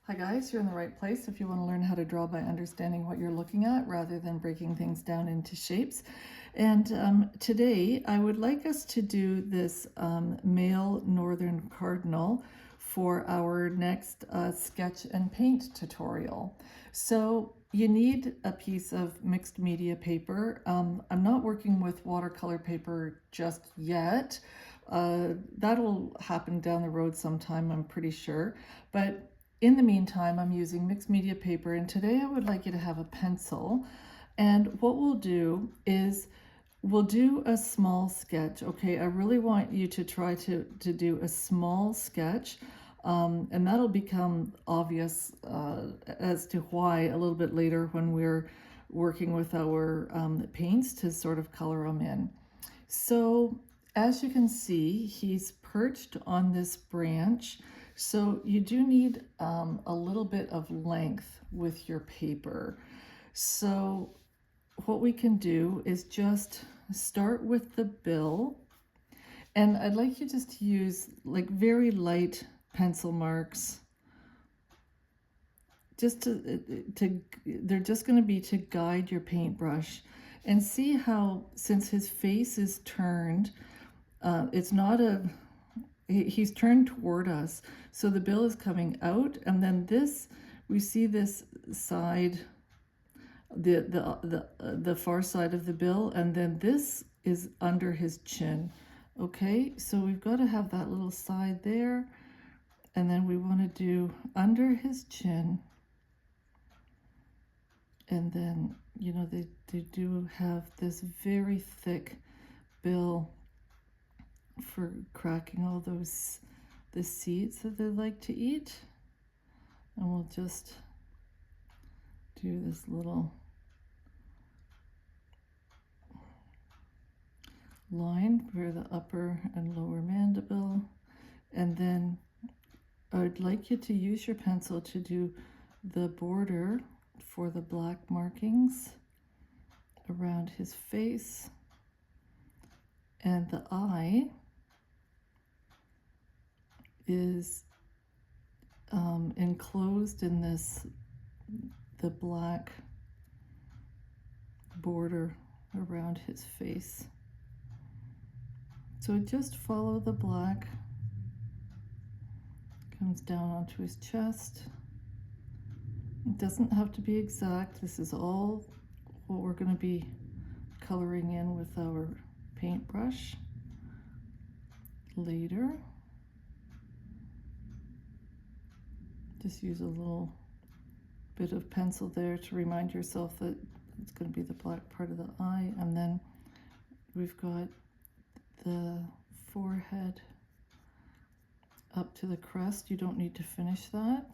Hi guys, you're in the right place if you want to learn how to draw by understanding what you're looking at rather than breaking things down into shapes. And today I would like us to do this male northern cardinal for our next sketch and paint tutorial. So you need a piece of mixed media paper. I'm not working with watercolor paper just yet. That'll happen down the road sometime, I'm pretty sure. But in the meantime, I'm using mixed media paper, and today I would like you to have a pencil. And what we'll do is we'll do a small sketch. Okay, I really want you to try to do a small sketch, and that'll become obvious as to why a little bit later when we're working with our paints to sort of color them in. So as you can see, he's perched on this branch. So you do need a little bit of length with your paper. So what we can do is just start with the bill. And I'd like you just to use like very light pencil marks. Just they're just going to be to guide your paintbrush. And see how, since his face is turned, it's not he's turned toward us, so the bill is coming out, and then this, we see this side, the far side of the bill, and then this is under his chin. Okay, so we've got to have that little side there, and then we want to do under his chin, and then they do have this very thick bill for cracking all those the seeds that they like to eat. And we'll just do this little line for the upper and lower mandible. And then I'd like you to use your pencil to do the border for the black markings around his face, and the eye is enclosed in the black border around his face. So just follow the black, comes down onto his chest. It doesn't have to be exact. This is all what we're going to be coloring in with our paintbrush later. Just use a little bit of pencil there to remind yourself that it's going to be the black part of the eye. And then we've got the forehead up to the crest. You don't need to finish that.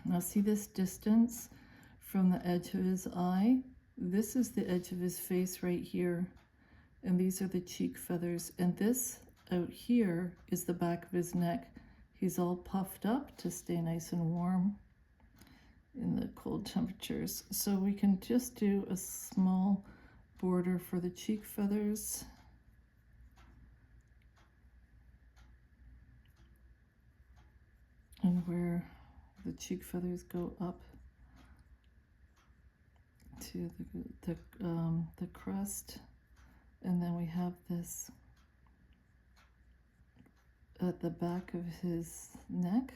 Now see this distance from the edge of his eye? This is the edge of his face right here, and these are the cheek feathers, and this out here is the back of his neck. He's all puffed up to stay nice and warm in the cold temperatures. So we can just do a small border for the cheek feathers. And where the cheek feathers go up to the crest. And then we have this at the back of his neck.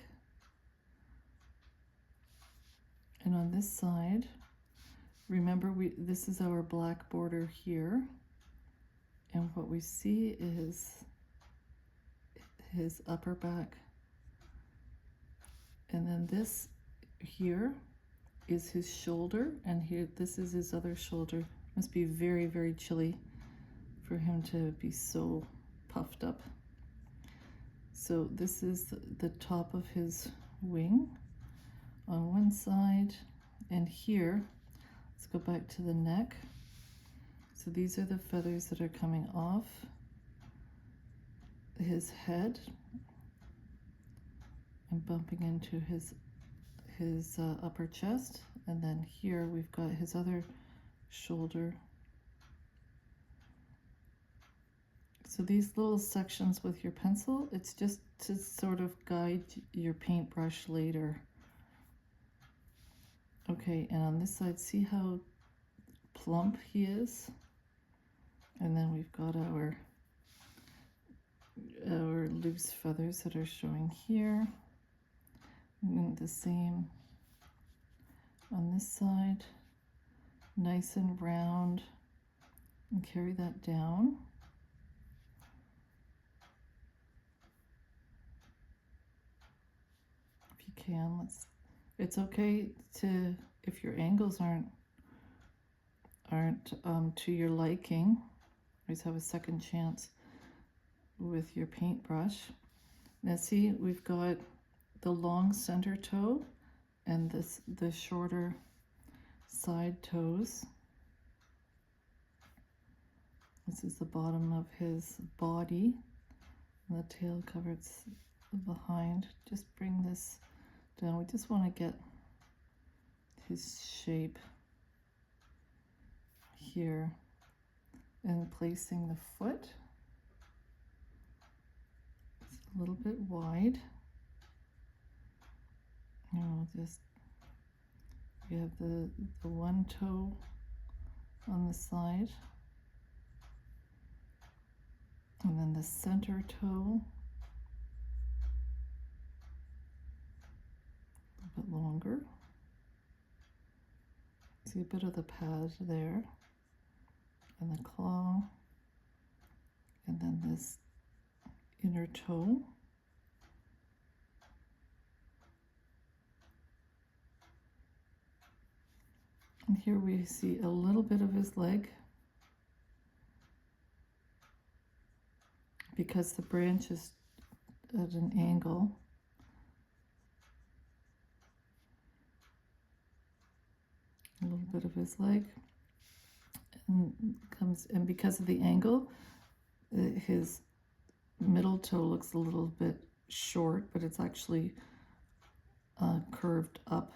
And on this side, remember this is our black border here. And what we see is his upper back. And then this here is his shoulder, and here this is his other shoulder. Must be very, very chilly for him to be so puffed up. So this is the top of his wing on one side, and here, let's go back to the neck. So these are the feathers that are coming off his head and bumping into his upper chest. And then here we've got his other shoulder. So these little sections with your pencil, it's just to sort of guide your paintbrush later. Okay, and on this side, see how plump he is? And then we've got our loose feathers that are showing here. And the same on this side, nice and round, and carry that down. If you can, it's okay to, if your angles aren't to your liking, always have a second chance with your paintbrush. Now see, we've got the long center toe and the shorter side toes. This is the bottom of his body, and the tail covers behind. Just bring this down. We just want to get his shape here, and placing the foot. It's a little bit wide. And we'll just, we have the one toe on the side, and then the center toe, a bit longer. See a bit of the pad there, and the claw, and then this inner toe. And here we see a little bit of his leg, because the branch is at an angle. A little bit of his leg, and because of the angle, his middle toe looks a little bit short, but it's actually curved up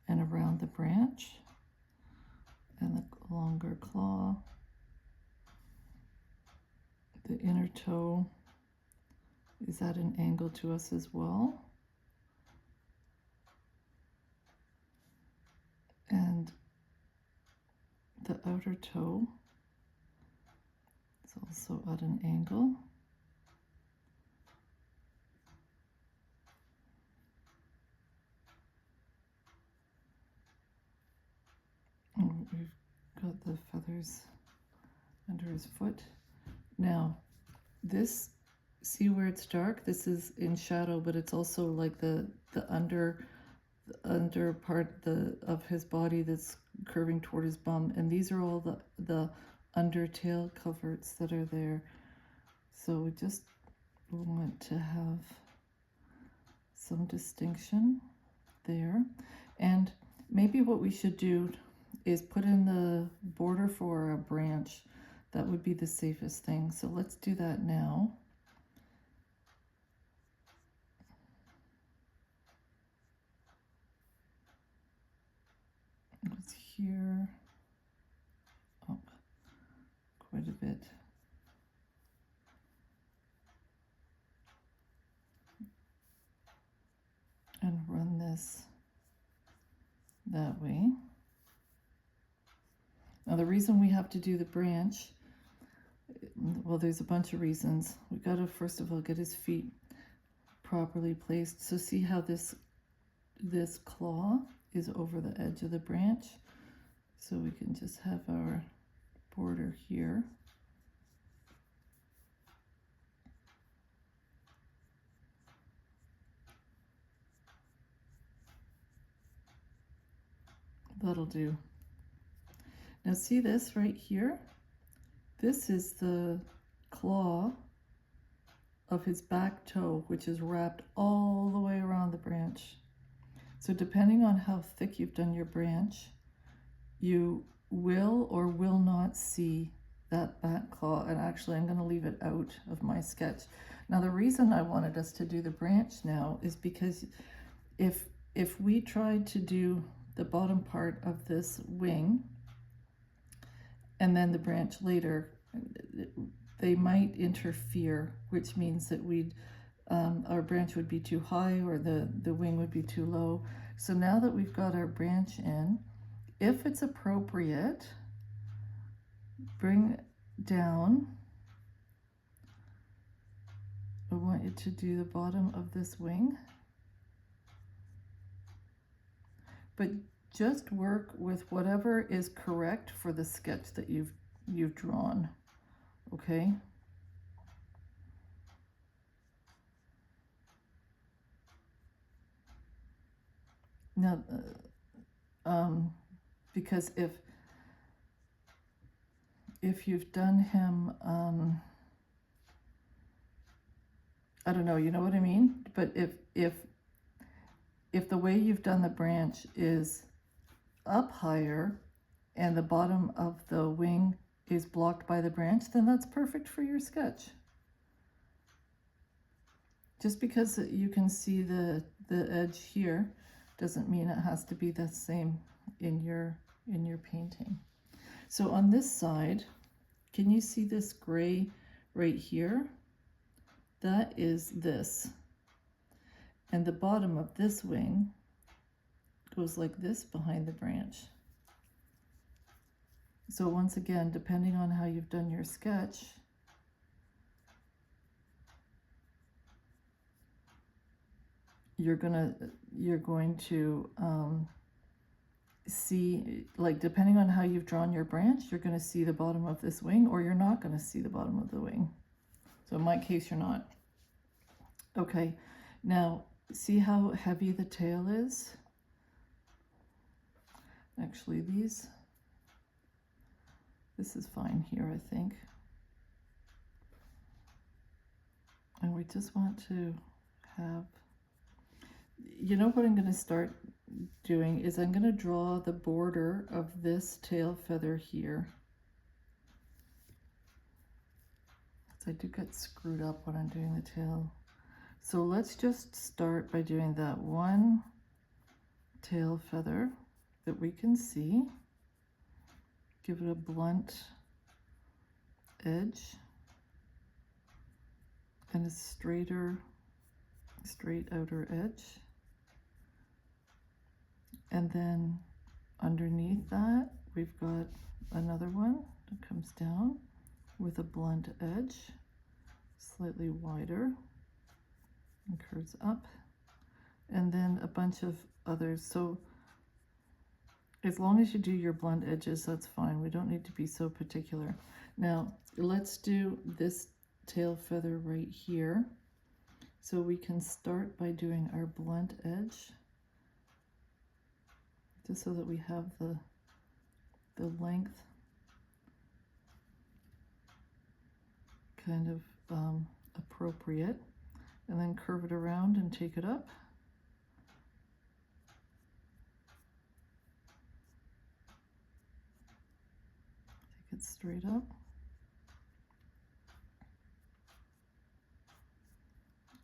and around the branch, and the longer claw. The inner toe is at an angle to us as well. And the outer toe is also at an angle. And we've got the feathers under his foot. Now, this, see where it's dark? This is in shadow, but it's also like the under part of his body that's curving toward his bum, and these are all the under tail coverts that are there. So we just want to have some distinction there. And maybe what we should do is put in the border for a branch. That would be the safest thing. So let's do that now. It's here, up quite a bit. And run this that way. Now the reason we have to do the branch, well, there's a bunch of reasons. We've got to first of all get his feet properly placed. So see how this claw is over the edge of the branch. So we can just have our border here. That'll do. Now see this right here? This is the claw of his back toe, which is wrapped all the way around the branch. So depending on how thick you've done your branch, you will or will not see that back claw. And actually I'm going to leave it out of my sketch. Now the reason I wanted us to do the branch now is because if we tried to do the bottom part of this wing and then the branch later, they might interfere, which means that we'd our branch would be too high or the wing would be too low. So now that we've got our branch in, if it's appropriate, bring down. I want you to do the bottom of this wing, but just work with whatever is correct for the sketch that you've drawn, okay? Now, because if you've done him, I don't know, you know what I mean? But if the way you've done the branch is up higher and the bottom of the wing is blocked by the branch, then that's perfect for your sketch. Just because you can see the edge here doesn't mean it has to be the same in your painting. So on this side, can you see this gray right here? That is this. And the bottom of this wing goes like this behind the branch. So once again, depending on how you've done your sketch, you're going to see, like, depending on how you've drawn your branch, you're going to see the bottom of this wing, or you're not going to see the bottom of the wing. So in my case, you're not. Okay, now see how heavy the tail is? Actually, this is fine here, I think. And we just want to have, you know what I'm going to start doing is I'm going to draw the border of this tail feather here. So I do get screwed up when I'm doing the tail. So let's just start by doing that one tail feather that we can see. Give it a blunt edge and a straight outer edge. And then underneath that, we've got another one that comes down with a blunt edge, slightly wider, and curves up. And then a bunch of others. So as long as you do your blunt edges, that's fine. We don't need to be so particular. Now, let's do this tail feather right here. So we can start by doing our blunt edge, just so that we have the length kind of appropriate, and then curve it around and take it up. Take it straight up.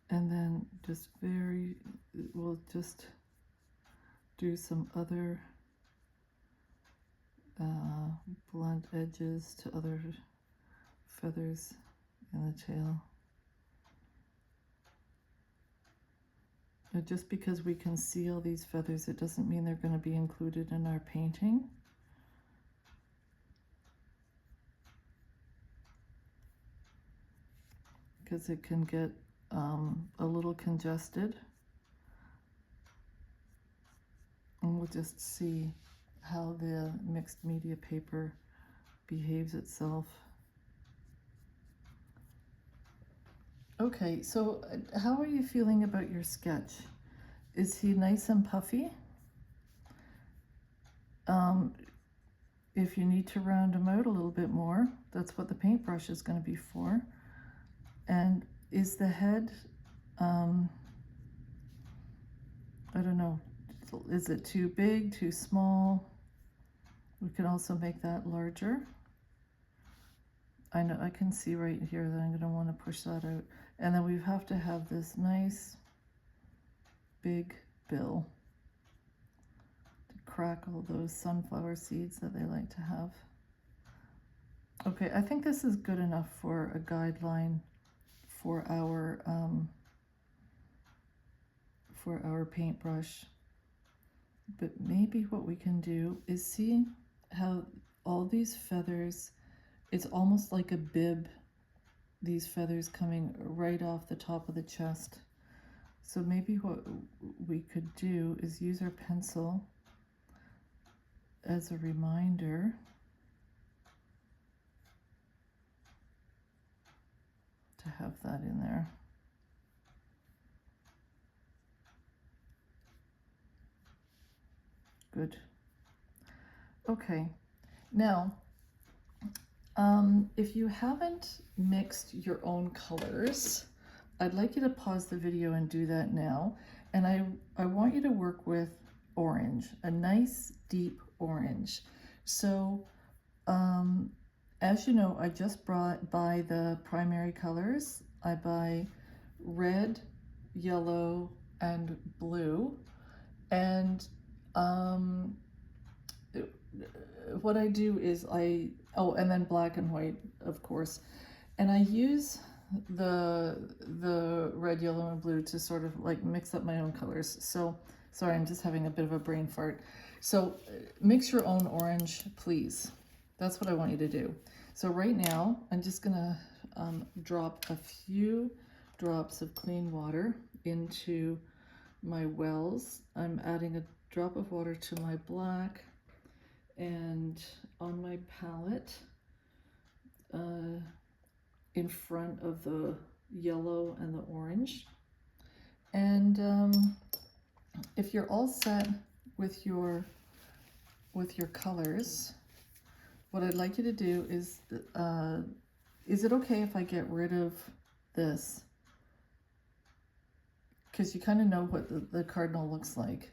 And then we'll just do some other blunt edges to other feathers in the tail. But just because we can see all these feathers, it doesn't mean they're going to be included in our painting. Because it can get a little congested. And we'll just see how the mixed media paper behaves itself. Okay, so how are you feeling about your sketch? Is he nice and puffy? If you need to round him out a little bit more, that's what the paintbrush is going to be for. And is the head, I don't know, is it too big, too small? We can also make that larger. I know I can see right here that I'm going to want to push that out. And then we have to have this nice big bill to crackle those sunflower seeds that they like to have. Okay, I think this is good enough for a guideline for our for our paintbrush. But maybe what we can do is see how all these feathers, it's almost like a bib, these feathers coming right off the top of the chest. So maybe what we could do is use our pencil as a reminder to have that in there. Good. Okay, now if you haven't mixed your own colors, I'd like you to pause the video and do that now. And I want you to work with orange, a nice deep orange. So as you know, I just buy the primary colors. I buy red, yellow, and blue. And what I do is and then black and white, of course. And I use the red, yellow, and blue to sort of like mix up my own colors. So, sorry, I'm just having a bit of a brain fart. So mix your own orange, please. That's what I want you to do. So right now, I'm just gonna drop a few drops of clean water into my wells. I'm adding a drop of water to my black, and on my palette, in front of the yellow and the orange. And if you're all set with your colors, what I'd like you to do is it okay if I get rid of this? Because you kind of know what the cardinal looks like.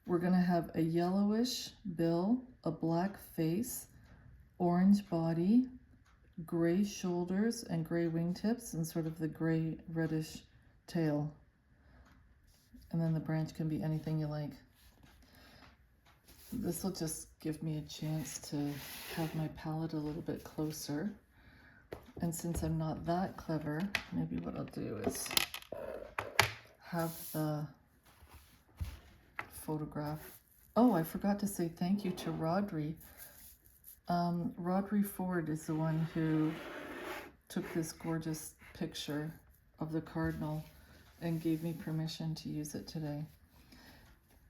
We're gonna have a yellowish bill, a black face, orange body, gray shoulders and gray wingtips, and sort of the gray reddish tail. And then the branch can be anything you like. This will just give me a chance to have my palette a little bit closer. And since I'm not that clever, maybe what I'll do is have the photograph. Oh, I forgot to say thank you to Rodri. Rodri Ford is the one who took this gorgeous picture of the cardinal and gave me permission to use it today.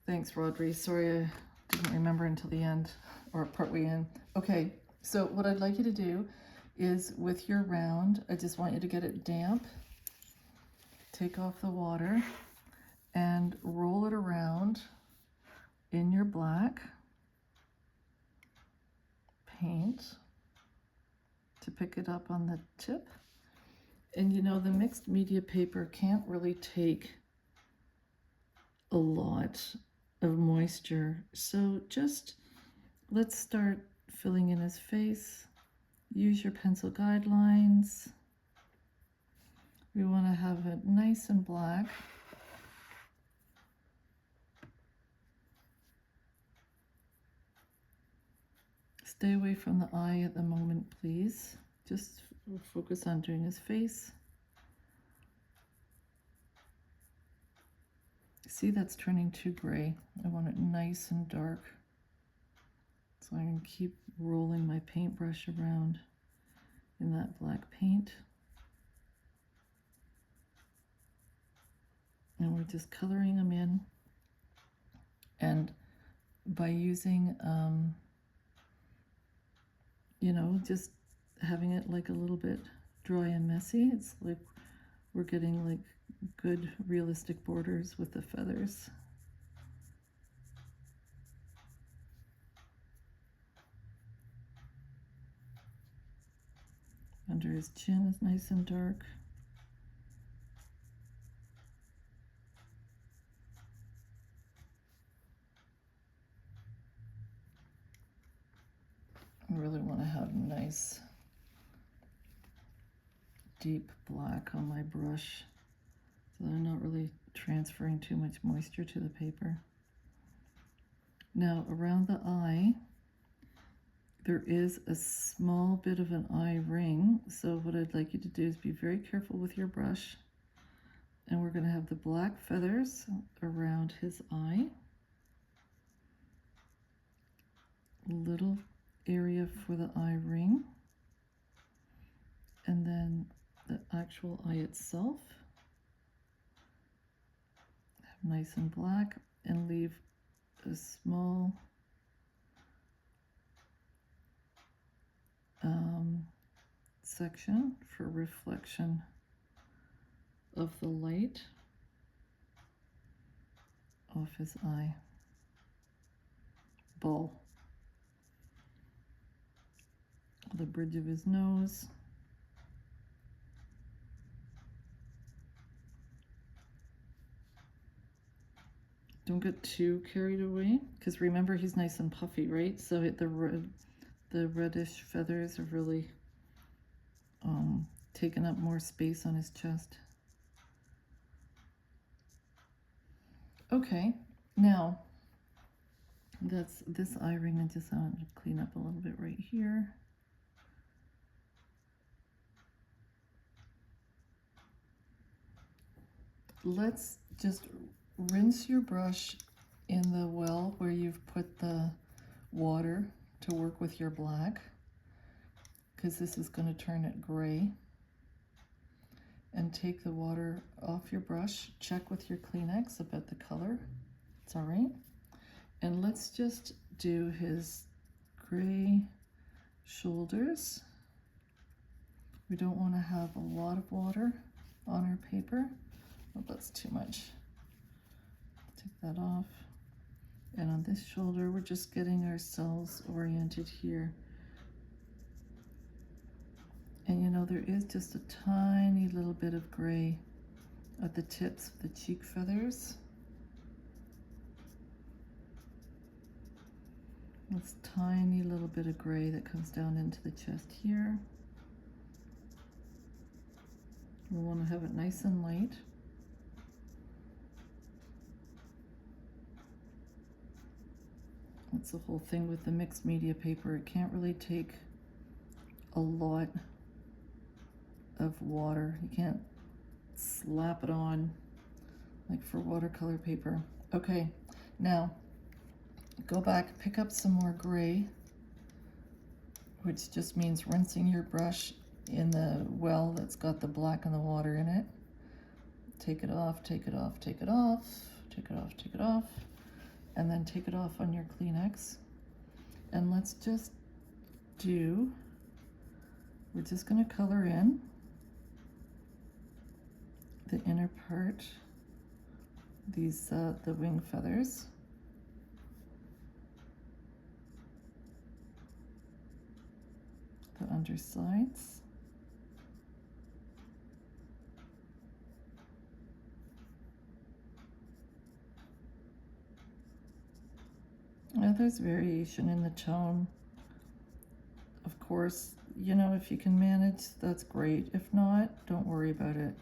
Thanks, Rodri. Sorry I didn't remember until the end, or partway in. Okay, so what I'd like you to do is with your round, I just want you to get it damp. Take off the water and roll it around in your black paint to pick it up on the tip. And you know, the mixed media paper can't really take a lot of moisture, so just let's start filling in his face. Use your pencil guidelines. We want to have it nice and black. Stay away from the eye at the moment, please. Just focus on doing his face. See, that's turning too gray. I want it nice and dark. So I'm going to keep rolling my paintbrush around in that black paint. And we're just coloring them in. And by using, you know, just having it like a little bit dry and messy, it's like we're getting like good realistic borders with the feathers. Under his chin is nice and dark. I really want to have nice deep black on my brush so that I'm not really transferring too much moisture to the paper. Now around the eye, there is a small bit of an eye ring, so what I'd like you to do is be very careful with your brush And we're going to have the black feathers around his eye. A little area for the eye ring. And then the actual eye itself. Nice and black, and leave a small section for reflection of the light off his eye ball, the bridge of his nose. Don't get too carried away, because remember he's nice and puffy, right? So the reddish feathers are really taking up more space on his chest. Okay, now that's this eye ring. I just want to clean up a little bit right here. Let's just rinse your brush in the well where you've put the water to work with your black, because this is going to turn it gray. And take the water off your brush. Check with your Kleenex about the color. It's all right. And let's just do his gray shoulders. We don't want to have a lot of water on our paper. Oh, that's too much. Take that off. And on this shoulder, we're just getting ourselves oriented here. And you know, there is just a tiny little bit of gray at the tips of the cheek feathers. This tiny little bit of gray that comes down into the chest here. We want to have it nice and light. That's the whole thing with the mixed media paper. It can't really take a lot of water. You can't slap it on like for watercolor paper. Okay, now go back, pick up some more gray, which just means rinsing your brush in the well that's got the black and the water in it. Take it off, take it off, take it off, take it off, take it off, and then take it off on your Kleenex. And let's just do, we're just going to color in the inner part, these the wing feathers. The undersides. Now there's variation in the tone. Of course, you know, if you can manage, that's great. If not, don't worry about it.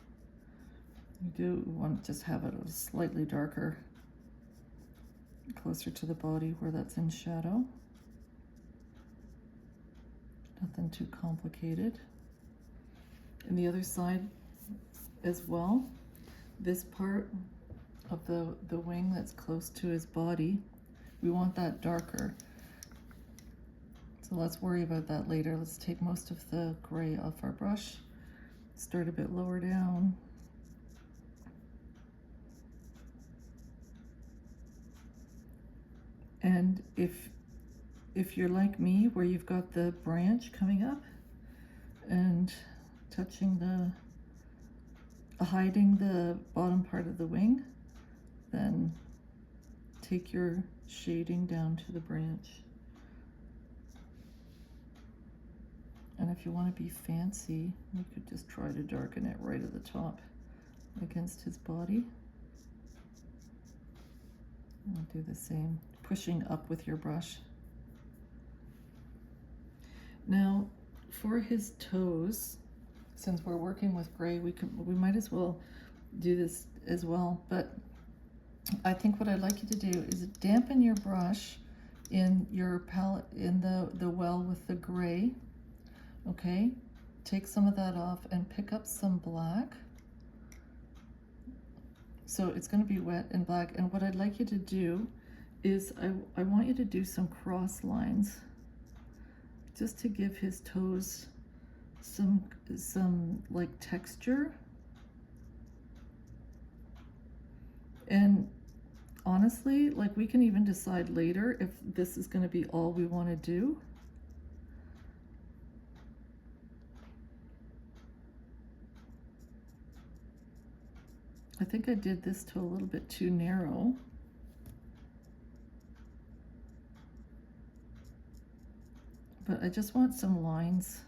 You do want to just have it slightly darker, closer to the body where that's in shadow. Nothing too complicated. And the other side as well, this part of the wing that's close to his body, we want that darker. So let's worry about that later. Let's take most of the gray off our brush. Start a bit lower down. And if you're like me, where you've got the branch coming up and touching hiding the bottom part of the wing, then take your shading down to the branch. And if you want to be fancy, you could just try to darken it right at the top against his body. I'll do the same, pushing up with your brush. Now, for his toes, since we're working with gray, we might as well do this as well. But I think what I'd like you to do is dampen your brush in your palette, in the well with the gray. Okay, take some of that off and pick up some black So it's going to be wet and black. And what I'd like you to do is I want you to do some cross lines just to give his toes some like texture. And honestly, like, we can even decide later if this is going to be all we want to do. I think I did this to a little bit too narrow. But I just want some lines.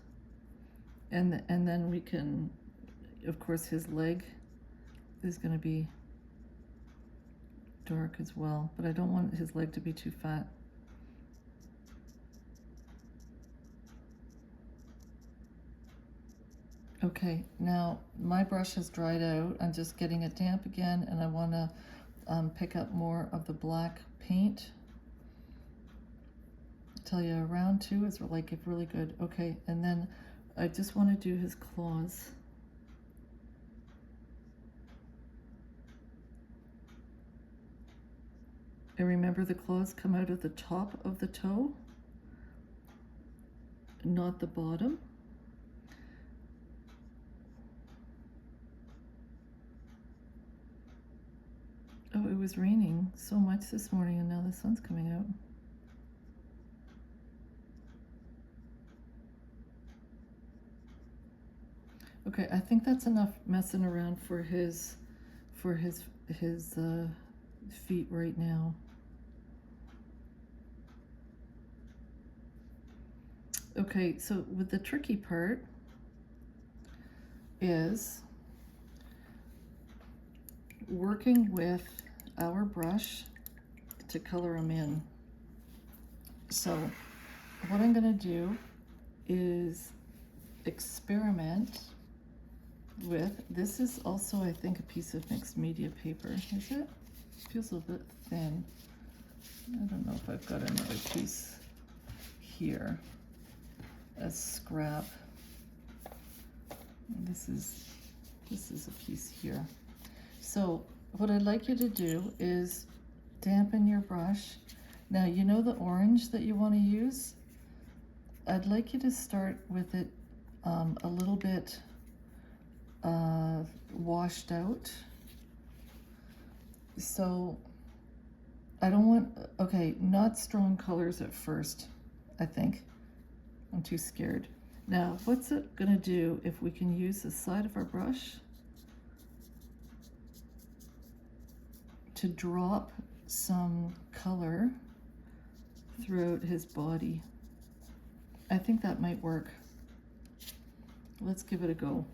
And then we can, of course, his leg is going to be dark as well, but I don't want his leg to be too fat. Okay, now my brush has dried out. I'm just getting it damp again, and I want to pick up more of the black paint. I tell you, round 2 is like really good. Okay, and then I just want to do his claws. And remember, the claws come out of the top of the toe, not the bottom. Oh, it was raining so much this morning, and now the sun's coming out. Okay, I think that's enough messing around for his feet right now. Okay, so with the tricky part is working with our brush to color them in. So what I'm going to do is experiment with, this is also, I think, a piece of mixed media paper. Is it? It feels a bit thin. I don't know if I've got another piece here. A scrap. This is a piece here. So what I'd like you to do is dampen your brush. Now, you know the orange that you want to use? I'd like you to start with it a little bit washed out. So I don't want, okay, not strong colors at first, I think. I'm too scared. Now, what's it gonna do if we can use the side of our brush to drop some color throughout his body? I think that might work. Let's give it a go.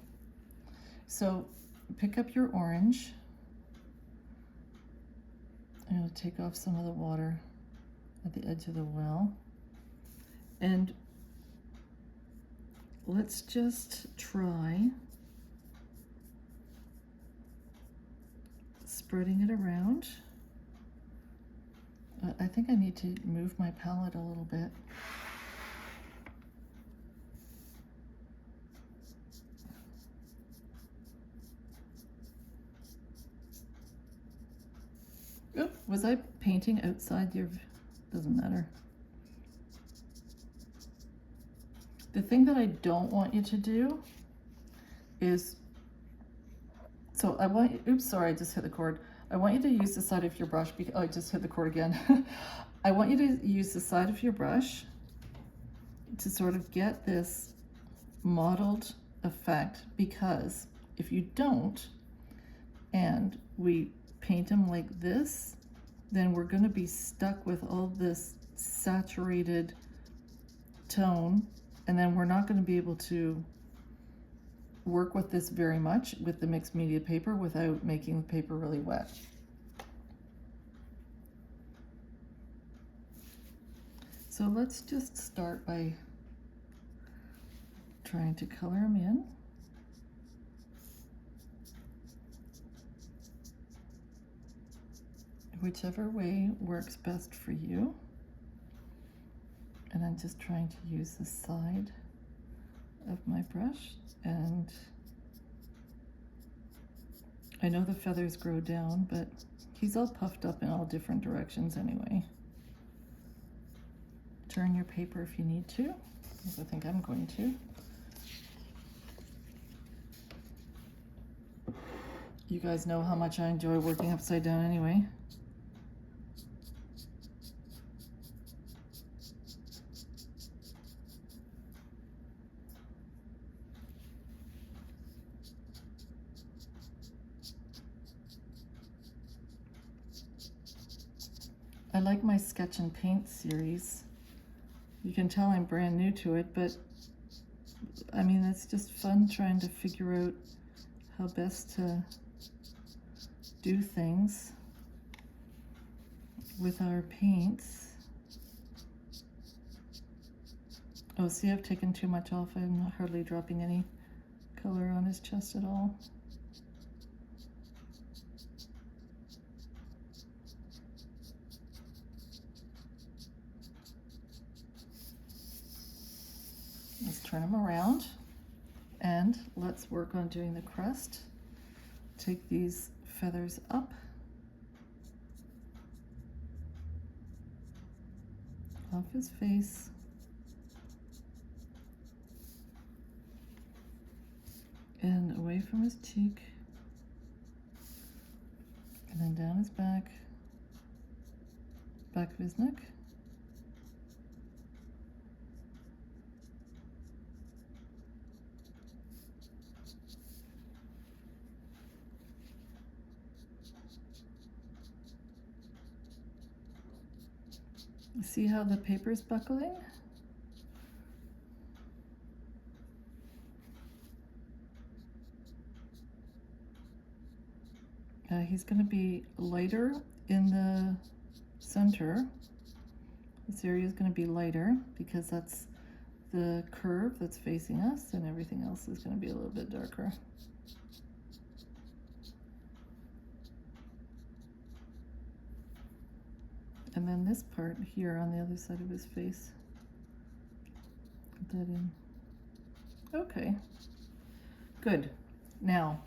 So pick up your orange. I'm going to take off some of the water at the edge of the well. And let's just try spreading it around. I think I need to move my palette a little bit. Oh, was I painting outside your, doesn't matter. The thing that I don't want you to do is, so I want you, oops, sorry, I just hit the cord. I want you to use the side of your brush, because, oh, I just hit the cord again. I want you to use the side of your brush to sort of get this mottled effect, because if you don't, and we paint them like this, then we're going to be stuck with all this saturated tone, and then we're not going to be able to work with this very much with the mixed media paper without making the paper really wet. So let's just start by trying to color them in. Whichever way works best for you. And I'm just trying to use the side of my brush, and I know the feathers grow down, but he's all puffed up in all different directions anyway. Turn your paper if you need to, as I think I'm going to. You guys know how much I enjoy working upside down anyway. I like my Sketch and Paint series. You can tell I'm brand new to it, but I mean, it's just fun trying to figure out how best to do things with our paints. Oh, see, I've taken too much off. I'm not hardly dropping any color on his chest at all. Let's turn him around and let's work on doing the crest. Take these feathers up, off his face, and away from his cheek, and then down his back of his neck. See how the paper's buckling? He's going to be lighter in the center. This area is going to be lighter because that's the curve that's facing us, and everything else is going to be a little bit darker. And then this part here on the other side of his face, put that in. Okay, good. Now,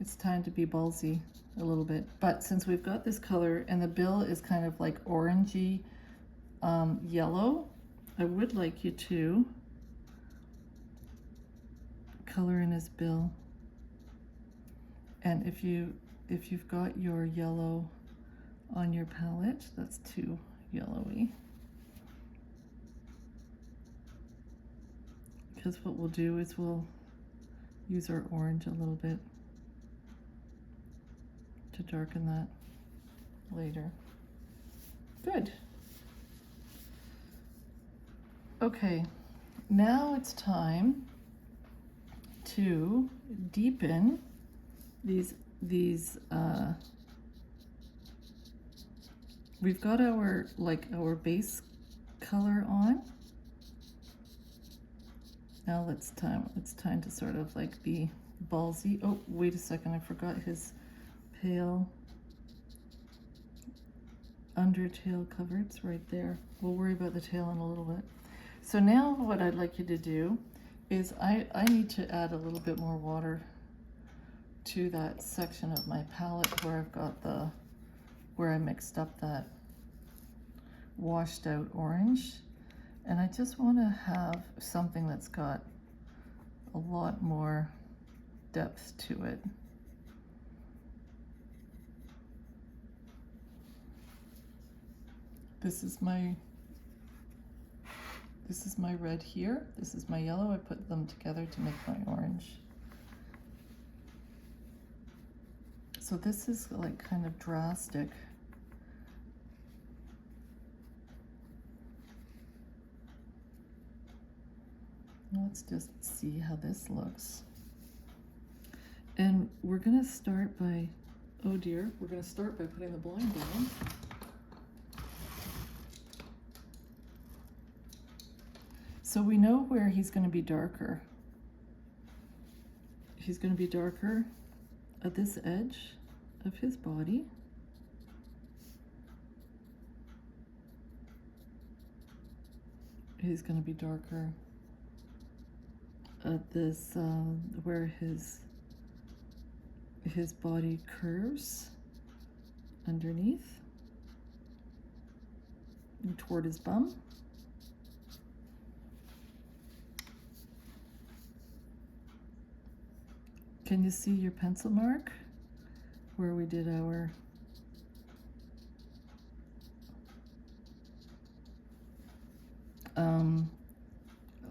it's time to be ballsy a little bit. But since we've got this color and the bill is kind of like orangey yellow, I would like you to color in his bill. And if you've got your yellow on your palette, that's too yellowy. Because what we'll do is we'll use our orange a little bit to darken that later. Good. Okay, now it's time to deepen these we've got our base color on. Now it's time to sort of like be ballsy. Oh, wait a second, I forgot his pale undertail cover. It's right there. We'll worry about the tail in a little bit. So now what I'd like you to do is I need to add a little bit more water to that section of my palette where I've got where I mixed up that washed out orange. And I just want to have something that's got a lot more depth to it. This is my red here. This is my yellow. I put them together to make my orange. So this is like kind of drastic. Let's just see how this looks. And we're gonna start by, oh dear, we're gonna start by putting the blind down. So we know where he's gonna be darker. He's gonna be darker at this edge of his body. He's going to be darker this where his body curves underneath and toward his bum. Can you see your pencil mark where we did our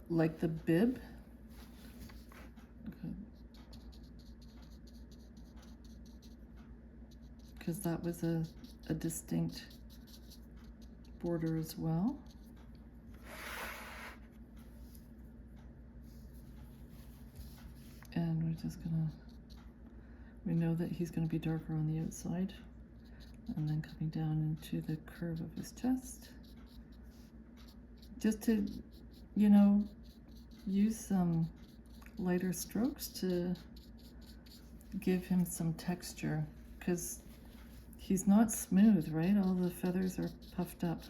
like the bib? Because that was a distinct border as well. And we're just gonna, we know that he's gonna be darker on the outside, and then coming down into the curve of his chest. Just to, you know, use some lighter strokes to give him some texture, because he's not smooth, right? All the feathers are puffed up.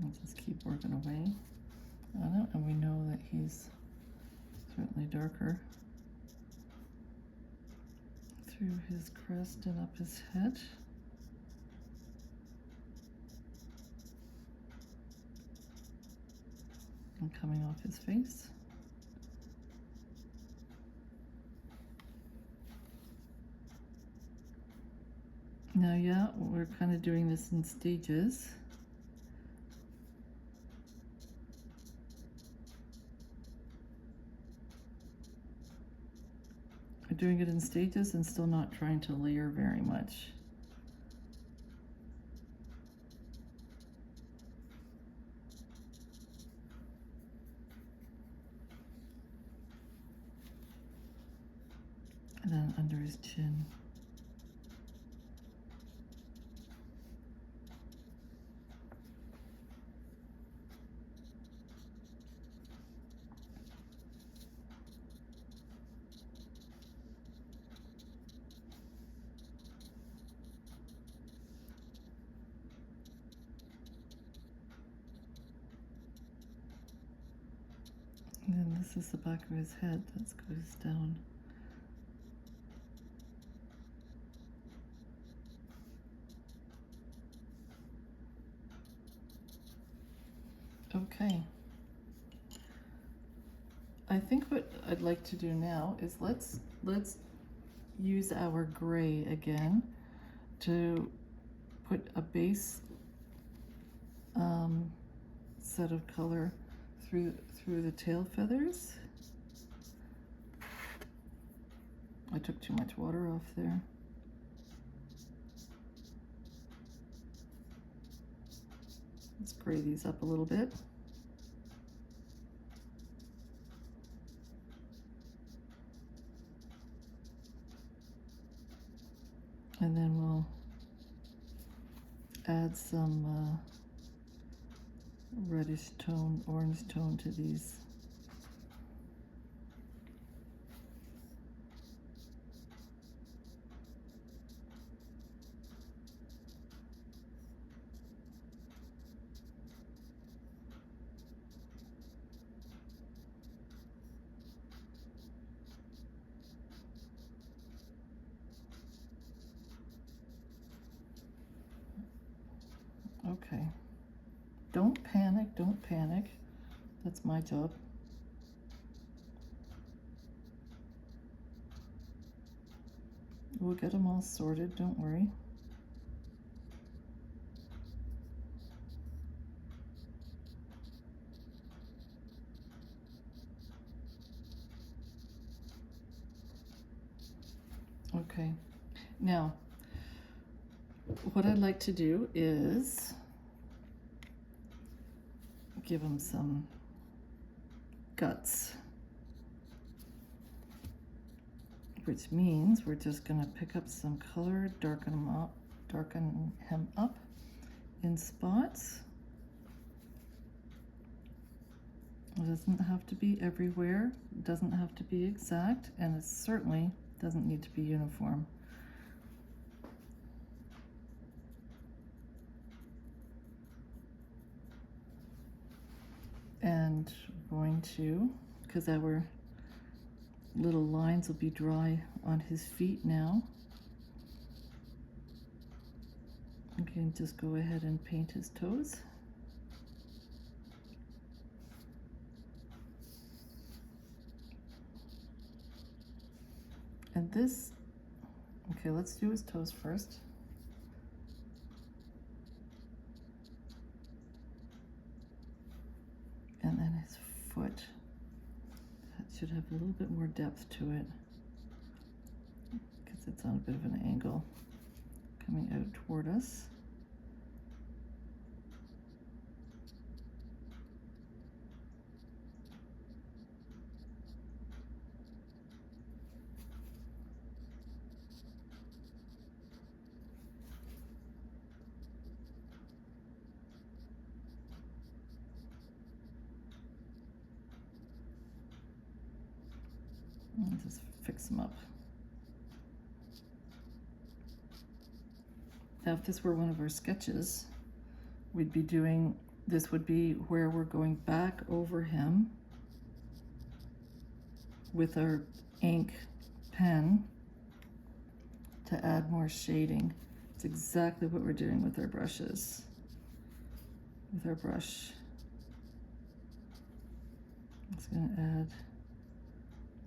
We'll just keep working away on it, and we know that he's certainly darker through his crest and up his head. And coming off his face. Now, yeah, we're kind of doing this in stages. We're doing it in stages and still not trying to layer very much. And then under his chin. And then this is the back of his head that goes down. Okay. I think what I'd like to do now is let's use our gray again to put a base set of color through the tail feathers. I took too much water off there. Let's gray these up a little bit. And then we'll add some reddish tone, orange tone to these. Okay. Don't panic, don't panic. That's my job. We'll get them all sorted, don't worry. Okay, now what I'd like to do is give them some guts, which means we're just going to pick up some color, darken him up in spots, It doesn't have to be everywhere, it doesn't have to be exact, and it certainly doesn't need to be uniform. And we're going to, because our little lines will be dry on his feet now, we can just go ahead and paint his toes. And this, okay, let's do his toes first. And then his foot. That should have a little bit more depth to it because it's on a bit of an angle coming out toward us. And just fix them up. Now, if this were one of our sketches, we'd be doing, this would be where we're going back over him with our ink pen to add more shading. It's exactly what we're doing with our brushes, with our brush. It's going to add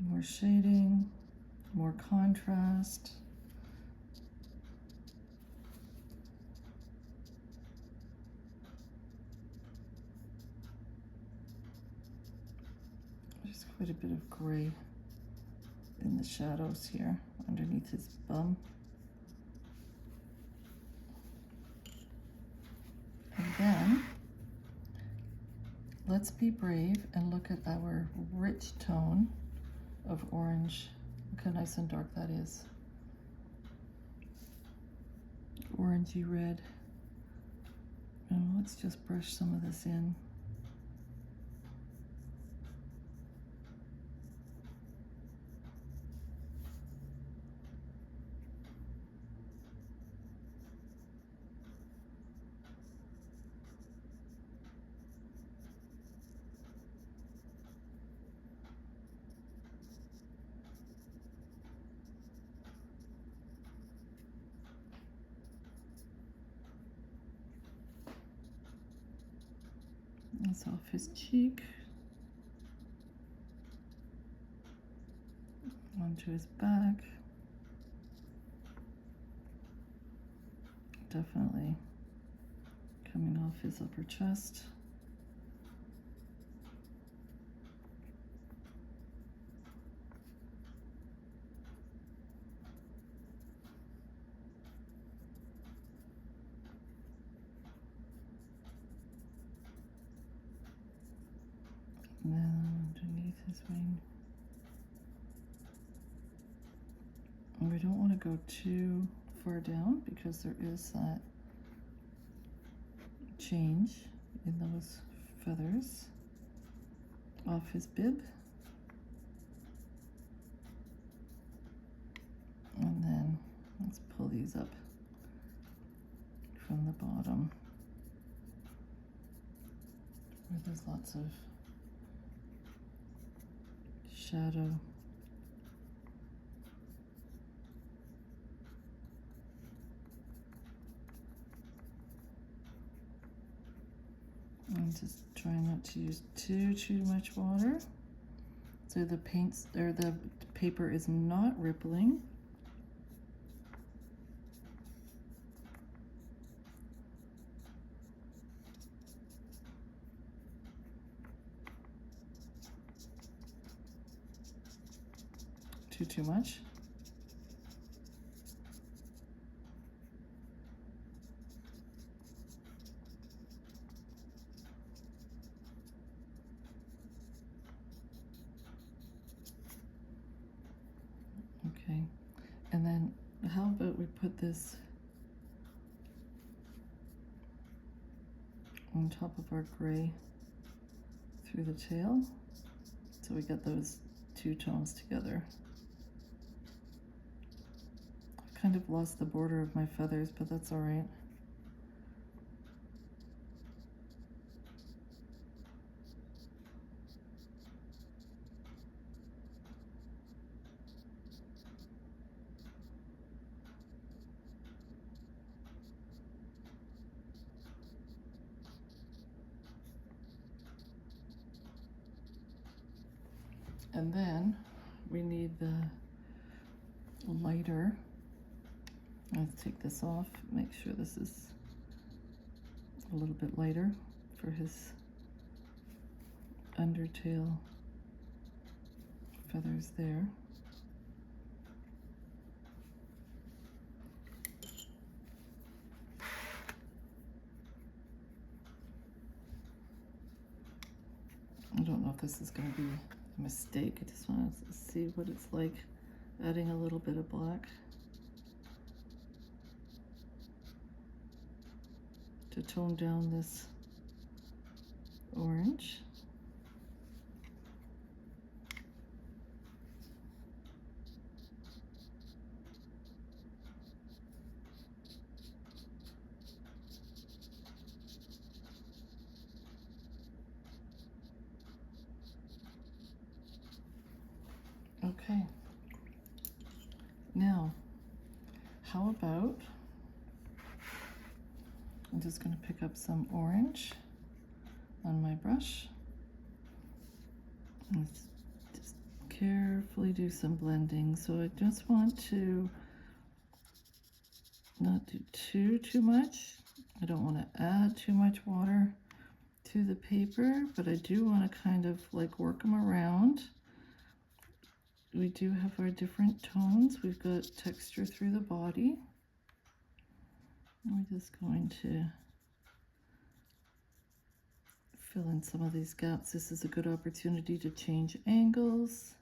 more shading, more contrast. There's quite a bit of gray in the shadows here underneath his bum. And then let's be brave and look at our rich tone of orange. Look how nice and dark that is. Orangey red. And let's just brush some of this in. That's off his cheek, onto his back. Definitely coming off his upper chest. And then underneath his wing. And we don't want to go too far down because there is that change in those feathers off his bib. And then let's pull these up from the bottom where there's lots of shadow. I'm just trying not to use too much water, so the paints or the paper is not rippling. Too much. Okay, and then how about we put this on top of our gray through the tail. So we get those two tones together. I kind of lost the border of my feathers, but that's all right. And then we need the lighter. Let's take this off, make sure this is a little bit lighter for his undertail feathers there. I don't know if this is going to be a mistake. I just want to see what it's like adding a little bit of black to tone down this orange. Okay, now how about, I'm just going to pick up some orange on my brush. Let's just carefully do some blending. So I just want to not do too much. I don't want to add too much water to the paper, but I do want to kind of like work them around. We do have our different tones. We've got texture through the body. We're just going to fill in some of these gaps. This is a good opportunity to change angles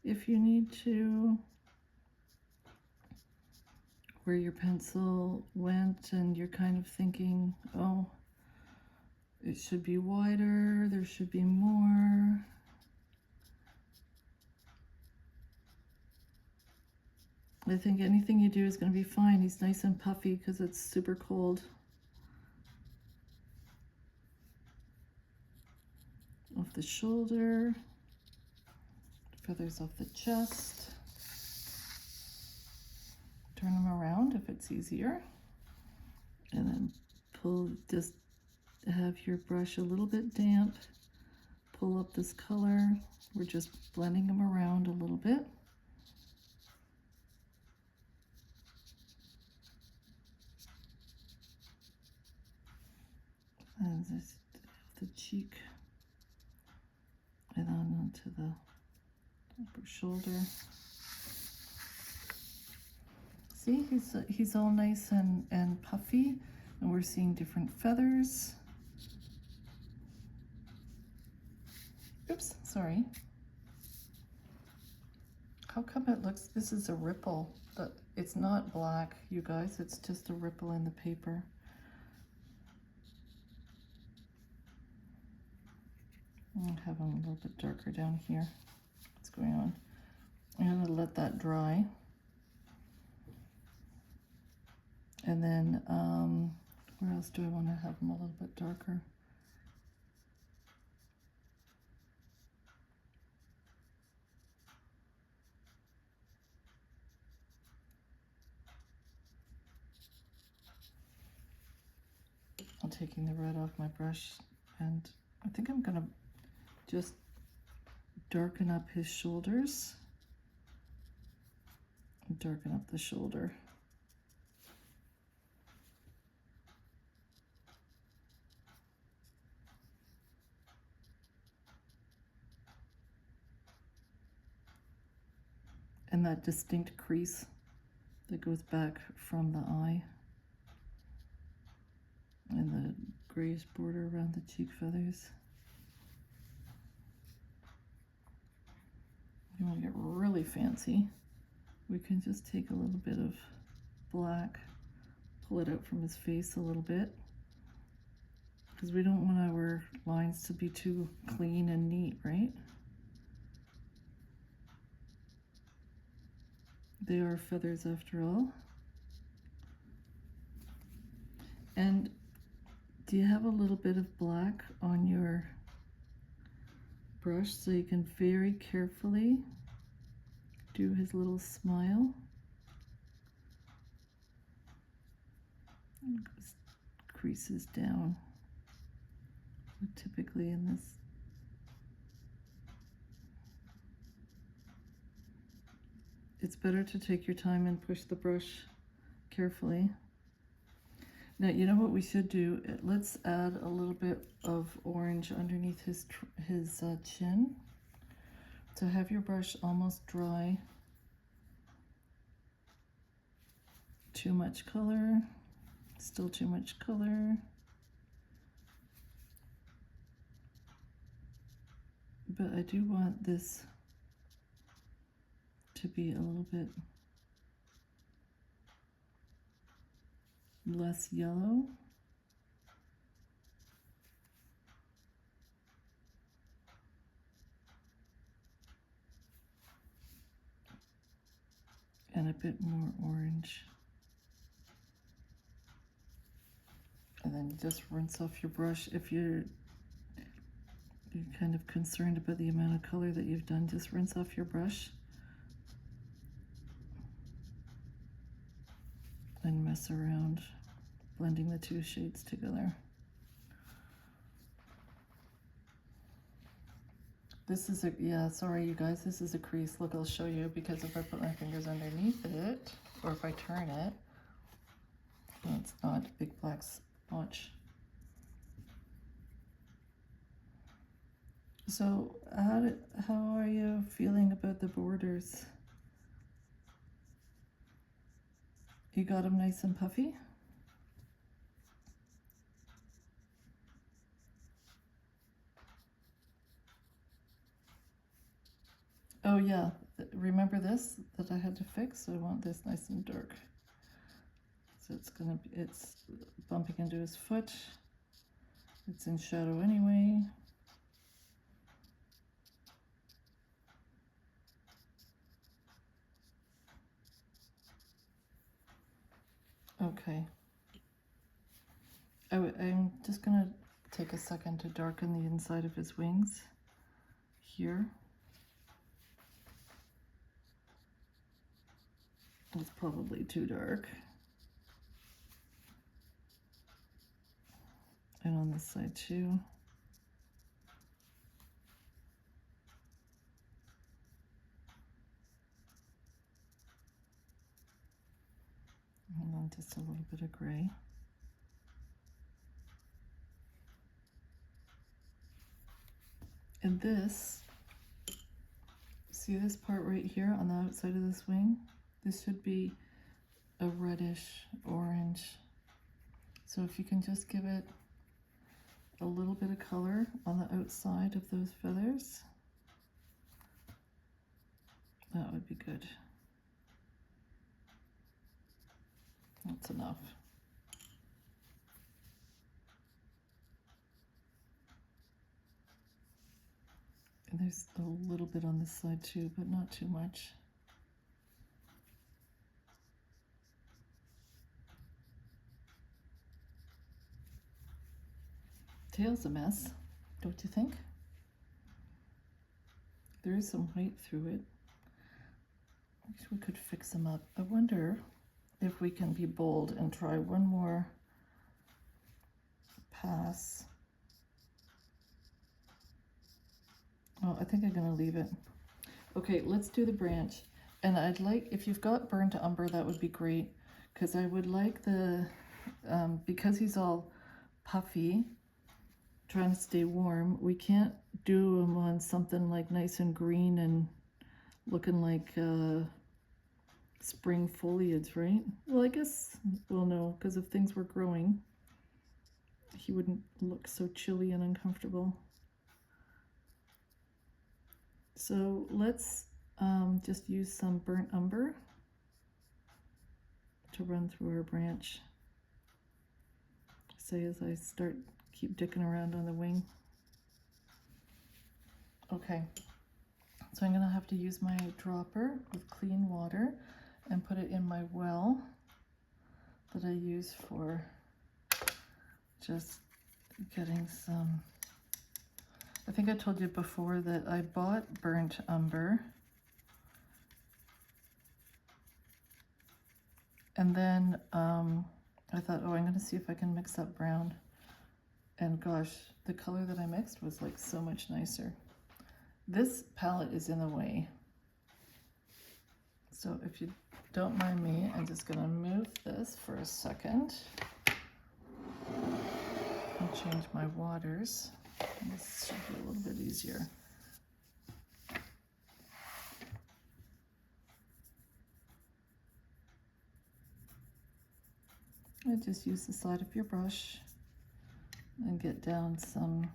if you need to. Where your pencil went and you're kind of thinking, oh, it should be wider, there should be more. I think anything you do is going to be fine. He's nice and puffy because it's super cold. Off the shoulder, feathers off the chest. Turn them around if it's easier. And then pull, just have your brush a little bit damp. Pull up this color. We're just blending them around a little bit. And just the cheek, and on onto the upper shoulder. See, he's all nice and puffy, and we're seeing different feathers. Oops, sorry. How come it looks, this is a ripple, but it's not black, you guys, it's just a ripple in the paper. I'll have them a little bit darker down here. What's going on? I'm going to let that dry. And then, where else do I want to have them a little bit darker? I'm taking the red off my brush, and I think I'm going to just darken up his shoulders. Darken up the shoulder. And that distinct crease that goes back from the eye. And the grayish border around the cheek feathers. If you want to get really fancy, we can just take a little bit of black, pull it out from his face a little bit, because we don't want our lines to be too clean and neat, right? They are feathers after all. And do you have a little bit of black on your brush so you can very carefully do his little smile? And goes, creases down. Typically in this. It's better to take your time and push the brush carefully. Now, you know what we should do? Let's add a little bit of orange underneath his chin. So have your brush almost dry. Too much color, still too much color. But I do want this to be a little bit less yellow. And a bit more orange. And then just rinse off your brush. If you're kind of concerned about the amount of color that you've done, just rinse off your brush and mess around, blending the two shades together. This is a, yeah, sorry you guys, this is a crease. Look, I'll show you, because if I put my fingers underneath it, or if I turn it, well, it's not a big black splotch. So how are you feeling about the borders? You got them nice and puffy? Oh yeah, remember this that I had to fix? So I want this nice and dark. So it's bumping into his foot. It's in shadow anyway. Okay. I'm just gonna take a second to darken the inside of his wings here. It's probably too dark. And on this side too. And then just a little bit of gray. And this, see this part right here on the outside of this wing? This should be a reddish orange. So if you can just give it a little bit of color on the outside of those feathers, that would be good. That's enough. And there's a little bit on this side too, but not too much. Tail's a mess, don't you think? There is some white through it. I wish we could fix them up. I wonder if we can be bold and try one more pass. Oh, I think I'm gonna leave it. Okay, let's do the branch. And I'd like, if you've got burnt umber, that would be great, because I would like the, because he's all puffy, trying to stay warm, we can't do him on something like nice and green and looking like spring foliage, right? Well, I guess, well, no, because if things were growing, he wouldn't look so chilly and uncomfortable. So let's just use some burnt umber to run through our branch. say as I keep dicking around on the wing. Okay, so I'm gonna have to use my dropper with clean water and put it in my well that I use for just getting some. I think I told you before that I bought burnt umber, and then I thought, oh, I'm going to see if I can mix up brown, and gosh, the color that I mixed was like so much nicer. This palette is in the way, so if you don't mind me, I'm just going to move this for a second and change my waters. This should be a little bit easier. And just use the side of your brush and get down some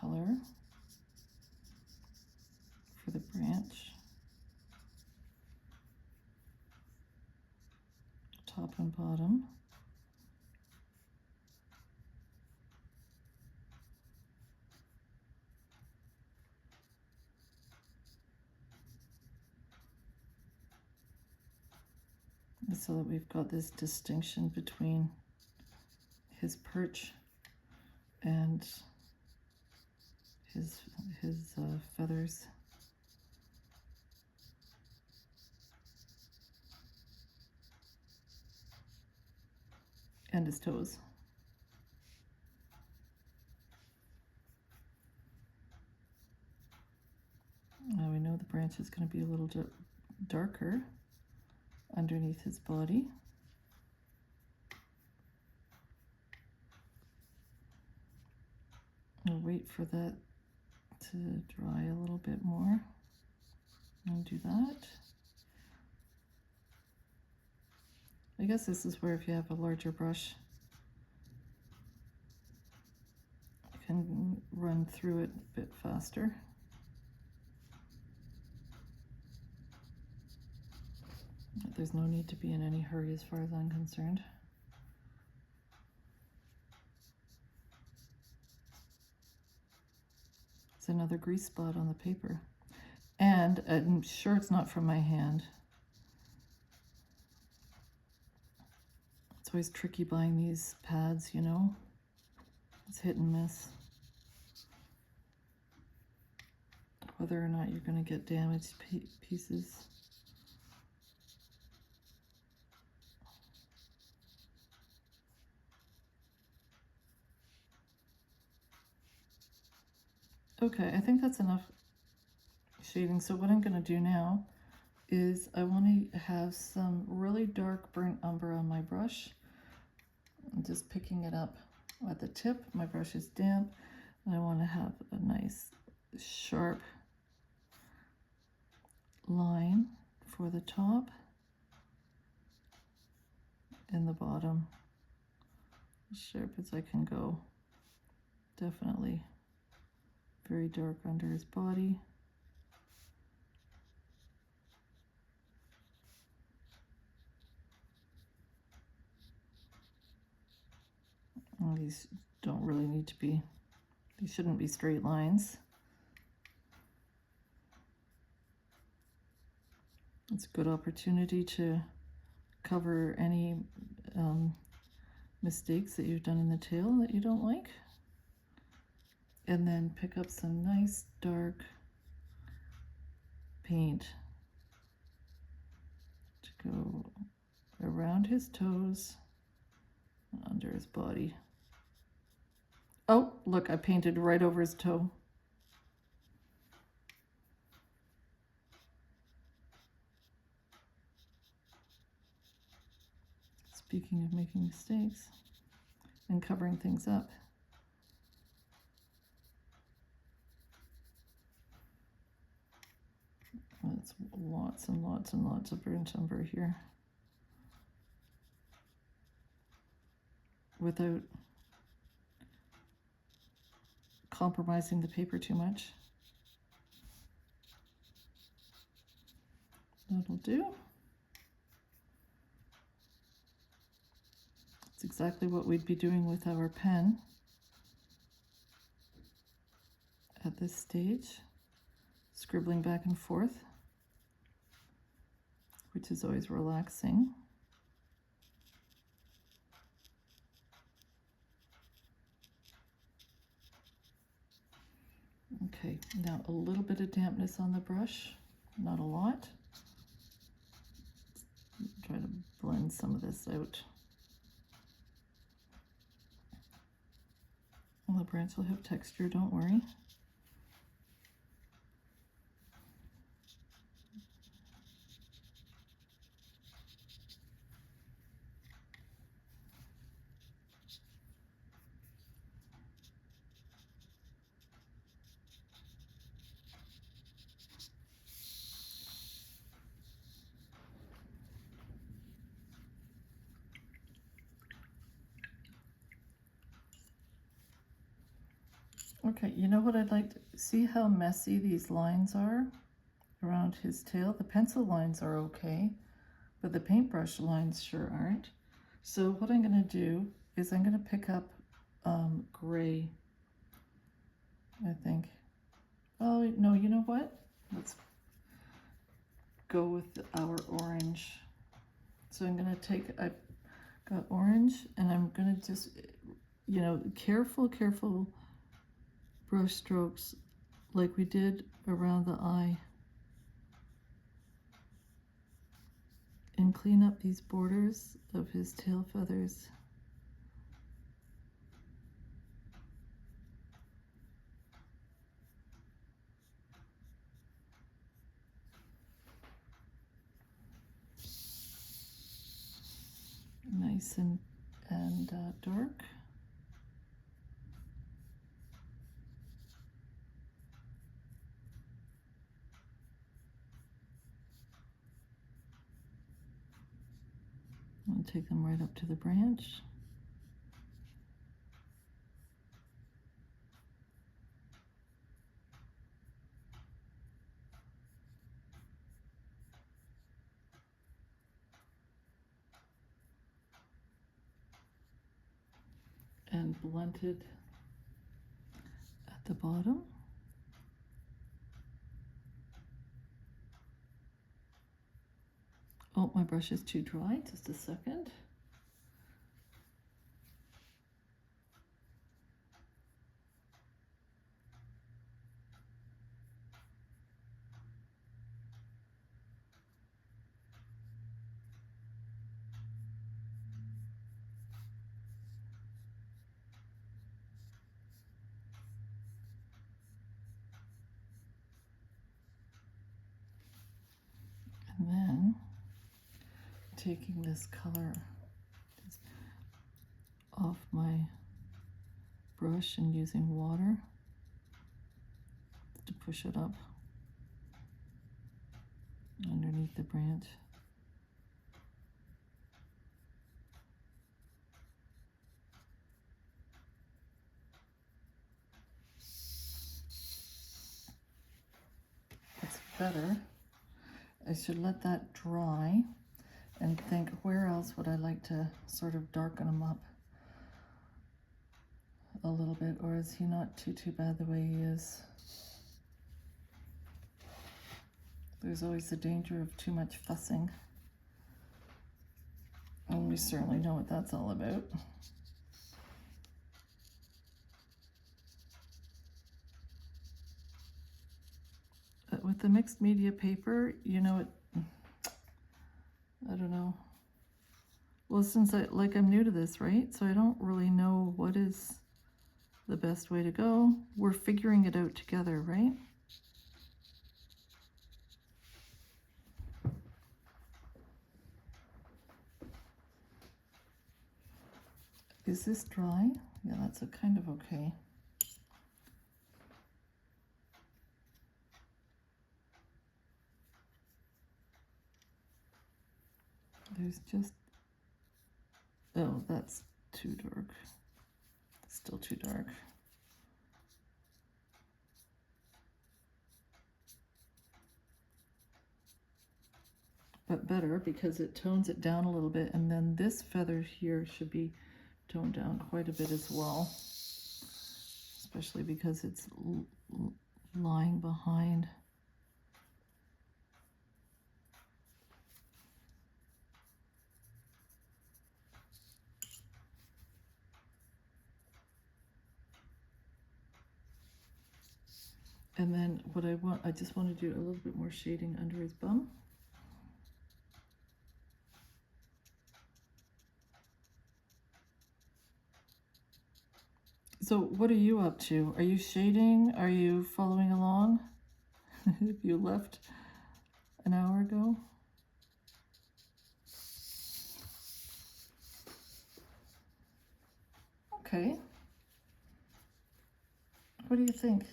color for the branch, top and bottom. So that we've got this distinction between his perch and his feathers. And his toes. Now we know the branch is going to be a little darker underneath his body. I'll wait for that to dry a little bit more and do that. I guess this is where if you have a larger brush, you can run through it a bit faster. There's no need to be in any hurry as far as I'm concerned. It's another grease spot on the paper. And I'm sure it's not from my hand. It's always tricky buying these pads, you know. It's hit and miss. Whether or not you're going to get damaged pieces. Okay, I think that's enough shading. So what I'm going to do now is I want to have some really dark burnt umber on my brush. I'm just picking it up at the tip. My brush is damp, and I want to have a nice sharp line for the top and the bottom, as sharp as I can go. Definitely very dark under his body. And these don't really need to be, these shouldn't be straight lines. It's a good opportunity to cover any mistakes that you've done in the tail that you don't like. And then pick up some nice dark paint to go around his toes and under his body. Oh, look, I painted right over his toe. Speaking of making mistakes and covering things up. That's lots and lots and lots of burnt umber here. Without compromising the paper too much. That'll do. exactly what we'd be doing with our pen at this stage, scribbling back and forth, which is always relaxing. Okay, now a little bit of dampness on the brush, not a lot. Try to blend some of this out. Well, the branch will have texture, don't worry. Okay, you know what I'd like to see, how messy these lines are around his tail. The pencil lines are okay, but the paintbrush lines sure aren't. So what I'm going to do is I'm going to pick up gray, I think. Oh, no, you know what? Let's go with our orange. So I'm going to take, I've got orange, and I'm going to just, you know, careful brush strokes like we did around the eye, and clean up these borders of his tail feathers. Nice and dark. I'll take them right up to the branch. And blunted at the bottom. Oh, my brush is too dry, just a second. And then taking this color off my brush and using water to push it up underneath the branch. That's better. I should let that dry and think, where else would I like to sort of darken him up a little bit, or is he not too bad the way he is? There's always the danger of too much fussing, and we certainly know what that's all about. But with the mixed media paper, you know, I don't know. Well, since I'm new to this, right? So I don't really know what is the best way to go. We're figuring it out together, right? Is this dry? Yeah, that's a kind of okay. There's just, oh, that's too dark. Still too dark. But better, because it tones it down a little bit, and then this feather here should be toned down quite a bit as well, especially because it's lying behind. And then what I just want to do a little bit more shading under his bum. So what are you up to? Are you shading? Are you following along? If you left an hour ago? Okay. What do you think?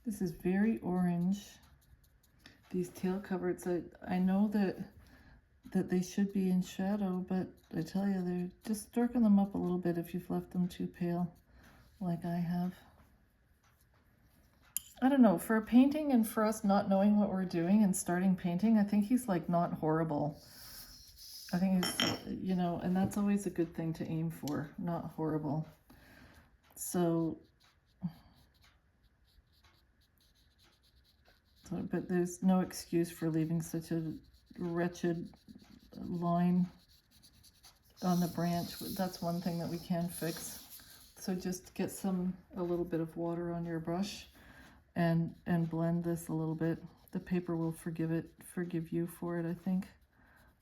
This is very orange. These tail coverts, I know that they should be in shadow, but I tell you, they're just darken them up a little bit if you've left them too pale, like I have. I don't know, for a painting and for us not knowing what we're doing and starting painting, I think he's like not horrible. I think he's, you know, and that's always a good thing to aim for, not horrible. So, but there's no excuse for leaving such a wretched line on the branch. That's one thing that we can fix. So just get a little bit of water on your brush and blend this a little bit. The paper will forgive you for it, I think.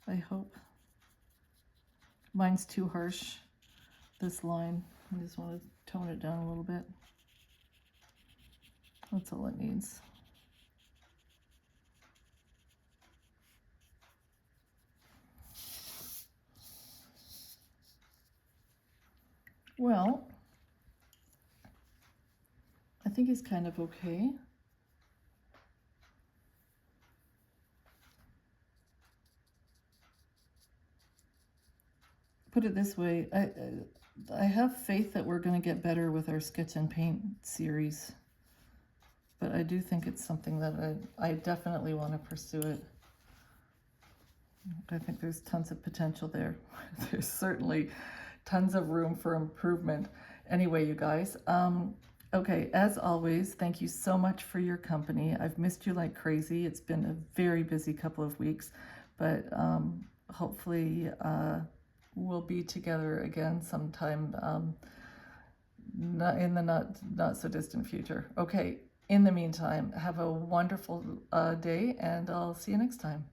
I hope. Mine's too harsh, this line. I just want to tone it down a little bit. That's all it needs. Well, I think he's kind of okay. Put it this way, I have faith that we're going to get better with our Sketch and Paint series, but I do think it's something that I definitely want to pursue it. I think there's tons of potential there. There's certainly tons of room for improvement. Anyway, you guys, okay, as always, thank you so much for your company. I've missed you like crazy. It's been a very busy couple of weeks, but hopefully we'll be together again sometime in the not so distant future. Okay, in the meantime, have a wonderful day, and I'll see you next time.